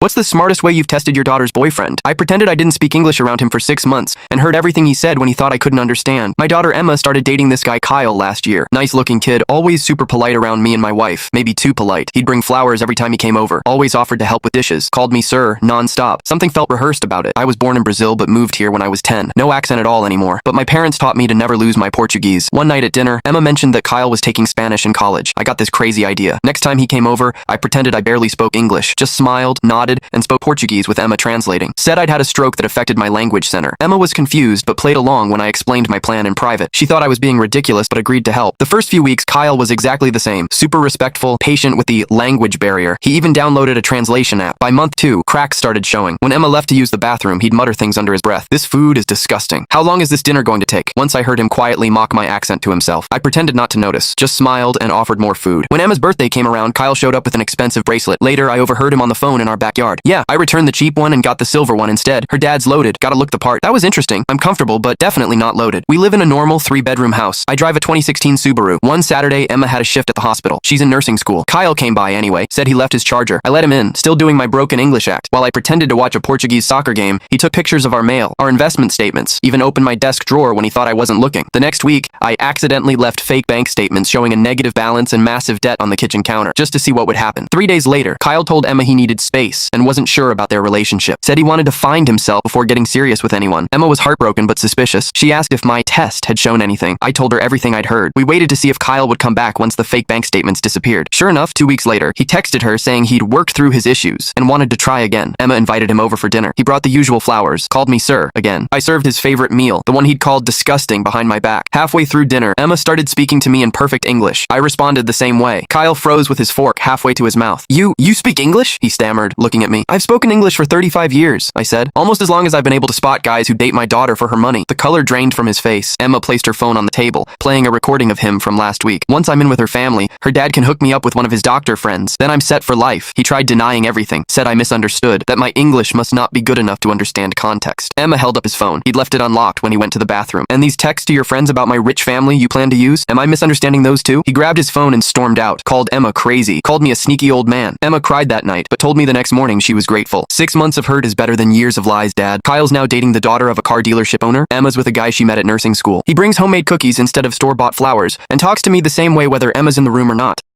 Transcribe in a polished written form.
What's the smartest way you've tested your daughter's boyfriend? I pretended I didn't speak English around him for 6 months and heard everything he said when he thought I couldn't understand. My daughter Emma started dating this guy Kyle last year. Nice looking kid, always super polite around me and my wife. Maybe too polite. He'd bring flowers every time he came over. Always offered to help with dishes. Called me sir, non-stop. Something felt rehearsed about it. I was born in Brazil but moved here when I was 10. No accent at all anymore. But my parents taught me to never lose my Portuguese. One night at dinner, Emma mentioned that Kyle was taking Spanish in college. I got this crazy idea. Next time he came over, I pretended I barely spoke English. Just smiled, nodded, and spoke Portuguese with Emma translating. Said I'd had a stroke that affected my language center. Emma was confused but played along when I explained my plan in private. She thought I was being ridiculous but agreed to help. The first few weeks, Kyle was exactly the same. Super respectful, patient with the language barrier. He even downloaded a translation app. By month 2, cracks started showing. When Emma left to use the bathroom, he'd mutter things under his breath. This food is disgusting. How long is this dinner going to take? Once I heard him quietly mock my accent to himself. I pretended not to notice, just smiled and offered more food. When Emma's birthday came around, Kyle showed up with an expensive bracelet. Later, I overheard him on the phone in our backyard. Yeah, I returned the cheap one and got the silver one instead. Her dad's loaded. Gotta look the part. That was interesting. I'm comfortable, but definitely not loaded. We live in a normal 3-bedroom house. I drive a 2016 Subaru. One Saturday, Emma had a shift at the hospital. She's in nursing school. Kyle came by anyway. Said he left his charger. I let him in, still doing my broken English act. While I pretended to watch a Portuguese soccer game, he took pictures of our mail, our investment statements, even opened my desk drawer when he thought I wasn't looking. The next week, I accidentally left fake bank statements showing a negative balance and massive debt on the kitchen counter, just to see what would happen. 3 days later, Kyle told Emma he needed space and wasn't sure about their relationship. Said he wanted to find himself before getting serious with anyone. Emma was heartbroken but suspicious. She asked if my test had shown anything. I told her everything I'd heard. We waited to see if Kyle would come back once the fake bank statements disappeared. Sure enough, 2 weeks later, he texted her saying he'd worked through his issues and wanted to try again. Emma invited him over for dinner. He brought the usual flowers, called me sir again. I served his favorite meal, the one he'd called disgusting behind my back. Halfway through dinner, Emma started speaking to me in perfect English. I responded the same way. Kyle froze with his fork halfway to his mouth. You speak English? He stammered, looking at me. I've spoken English for 35 years, I said. Almost as long as I've been able to spot guys who date my daughter for her money. The color drained from his face. Emma placed her phone on the table, playing a recording of him from last week. Once I'm in with her family, her dad can hook me up with one of his doctor friends. Then I'm set for life. He tried denying everything, said I misunderstood, that my English must not be good enough to understand context. Emma held up his phone. He'd left it unlocked when he went to the bathroom. And these texts to your friends about my rich family you plan to use? Am I misunderstanding those too? He grabbed his phone and stormed out, called Emma crazy, called me a sneaky old man. Emma cried that night, but told me the next morning she was grateful. 6 months of hurt is better than years of lies, Dad. Kyle's now dating the daughter of a car dealership owner. Emma's with a guy she met at nursing school. He brings homemade cookies instead of store-bought flowers and talks to me the same way whether Emma's in the room or not.